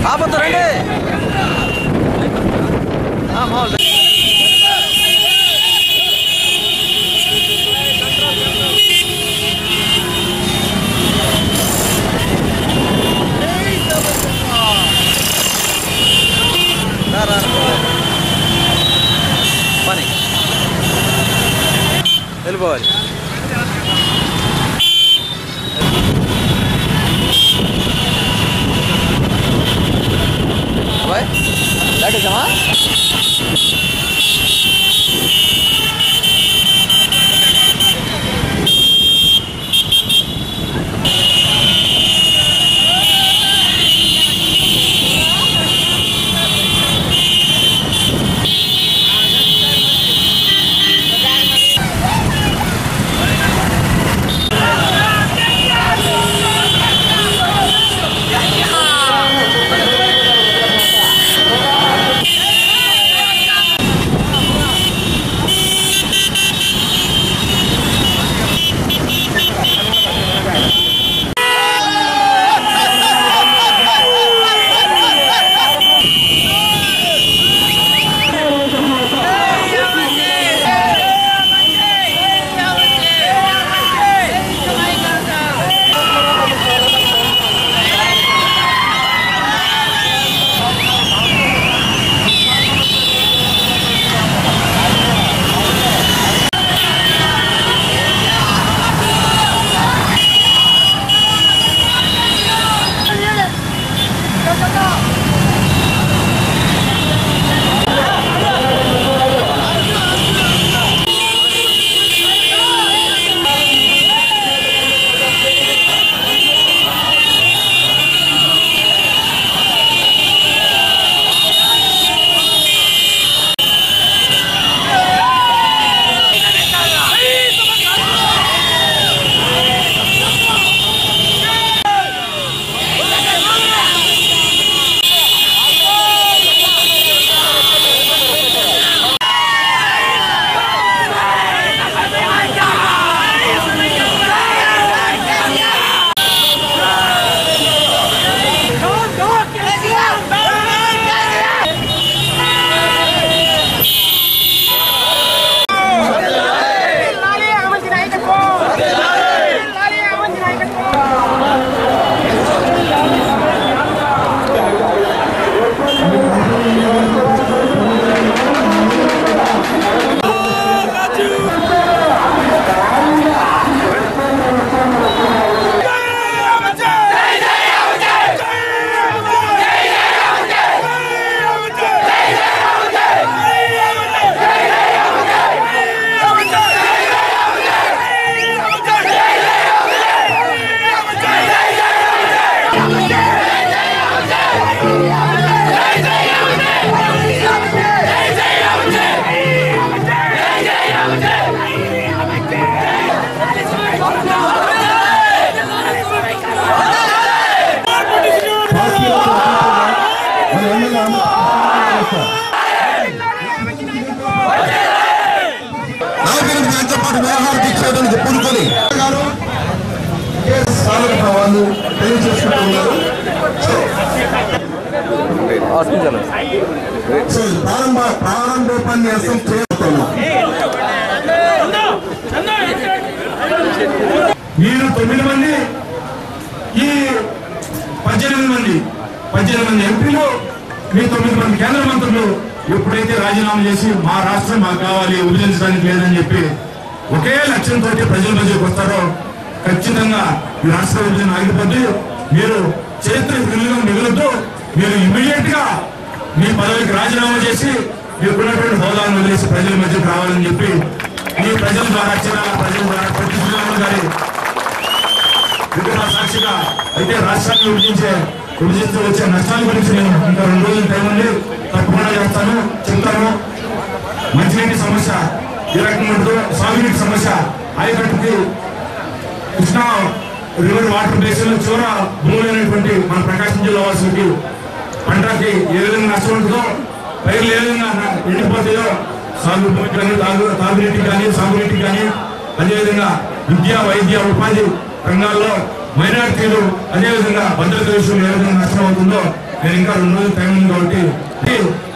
ఆపొద్దురండి. పని వెళ్ళిపోవాలి. దాటేసామా? ప్రారంభోపన్యాసం చేస్తున్నాం. మీరు 9 మంది, ఈ 18 మంది ఎంపీలు, మీ 9 మంది కేంద్ర మంత్రులు ఎప్పుడైతే రాజీనామా చేసి మా రాష్ట్రం మాకు కావాలి, విభజించడానికి లేదని చెప్పి ఒకే లక్ష్యంతో ప్రజల మధ్యకు వస్తారో ఖచ్చితంగా ఈ రాష్ట్ర విభజన ఆగిపోద్ది. మీరు చరిత్ర మిగులుతూ మీరు ఇమ్మీడియట్ గా మీ పదవికి రాజీనామా చేసి మీకున్నటువంటి హోదాలను వదిలేసి ప్రజల మధ్యకు రావాలని చెప్పి ఈ ప్రజల ద్వారా ప్రజల ద్వారా ప్రతి శ్రీరాములు గారి విగ్రహ సాక్షిగా అయితే రాష్ట్రాన్ని విభజిస్తూ వచ్చే నష్టాల గురించి నేను ఇంకా 2 రోజుల టైం ఉంది, తప్పకుండా చెప్తాను. మంచినీటి సమస్య ఈ రకంగా ఉంటుందో, సాగునీటి సమస్య ఆయకట్టుకి కృష్ణా రివర్ వాటర్ బేసిన్ లో చివర భూములైనటువంటి మన ప్రకాశం జిల్లా వాసులకి పంటకి ఏ విధంగా నష్టం ఉంటుందో, పైర్లు ఏ విధంగా ఎండిపోతాయో, సాగు భూమికి కానీ తాగునీటికి కానీ సాగునీటికి కానీ, అదేవిధంగా విద్య వైద్య ఉపాధి రంగాల్లో మైనారిటీలు అదేవిధంగా భద్రత విషయంలో ఏ విధంగా నష్టం అవుతుందో నేను ఇంకా 2 రోజులు టైం ఉంది కాబట్టి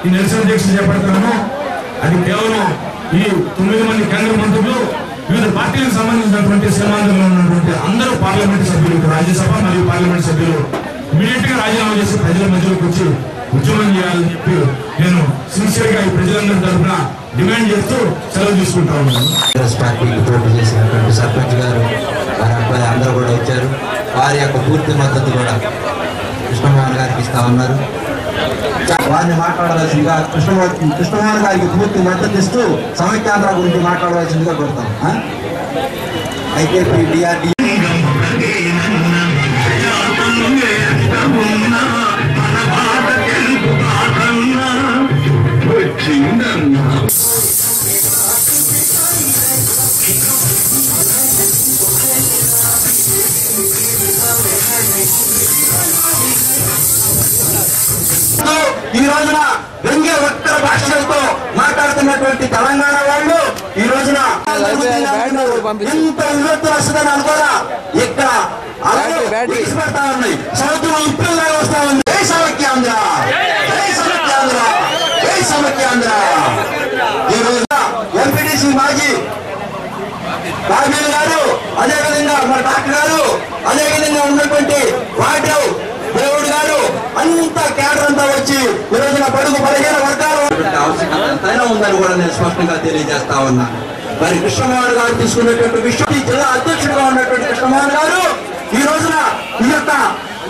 ఈ నిరసన దీక్ష చేపడుతున్నాను. అది కేవలం ఈ 9 మంది కేంద్ర మంత్రులు వివిధ పార్టీలకు సంబంధించినటువంటి సీమాంధ్రంలో ఉన్నటువంటి అందరూ పార్లమెంట్ సభ్యులు, రాజ్యసభ మరియు పార్లమెంట్ సభ్యులు ఇమీడియట్ గా రాజీనామా చేసి ప్రజల మధ్యలోకి వచ్చి ఉద్యమం చేయాలని చెప్పి నేను సిన్సియర్ గా ఈ ప్రజలందరి తరఫున డిమాండ్ చేస్తూ సెలవు తీసుకుంటా ఉన్నాను. పార్టీకి పోటీ చేసినటువంటి సర్పంచ్ గారు వారి అబ్బాయి అందరూ కూడా వచ్చారు. వారి యొక్క పూర్తి మద్దతు కూడా కృష్ణమోహన్ గారికి ఇస్తా ఉన్నారు. వారిని మాట్లాడవలసిందిగా కృష్ణమోహన్ గారికి పూర్తి మద్దతు ఇస్తూ సమైక్యాంధ్ర గురించి మాట్లాడవలసిందిగా కోరుతాం. అయితే డిఆర్డీ ఈ రోజున వ్యంగ్య ఉత్తర భాషలతో మాట్లాడుతున్నటువంటి తెలంగాణ వాళ్ళు ఈ రోజున ఎంత విపత్తు వస్తుందని అనుకోరా ఇక్కడ పడతా ఉన్నాయి. సముద్రం ఇప్పుడులాగా వస్తా ఉంది. జై సమైక్యాంధ్ర, జై సమైక్యాంధ్ర, జై సమైక్యాంధ్ర. ఈ రోజున ఎంపీటీసీ మాజీ రాజీవ్ గారు, అదేవిధంగా మన డాక్టర్ గారు, అదేవిధంగా ఉన్నటువంటి వాడ్రావు దేవుడు గారు అంతా కేడర్ అంతా వచ్చి ఈ రోజున బడుగు బలహీన వర్గాలు ఆవశ్యకత ఎంతైనా ఉందని కూడా నేను స్పష్టంగా తెలియజేస్తా ఉన్నా. మరి కృష్ణమోహన్ గారు తీసుకున్నటువంటి విషయం జిల్లా అధ్యక్షుడిగా ఉన్నటువంటి కృష్ణమోహన్ గారు ఈ రోజున ఈ యొక్క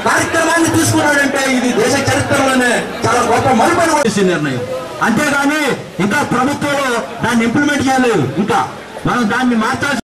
కార్యక్రమాన్ని తీసుకున్నాడంటే ఇది దేశ చరిత్రలోనే చాలా గొప్ప మలుపని చేసే నిర్ణయం. అంతేగాని ఇంకా ప్రభుత్వంలో దాన్ని ఇంప్లిమెంట్ చేయలేదు. ఇంకా మనం దాన్ని మార్చాల్సి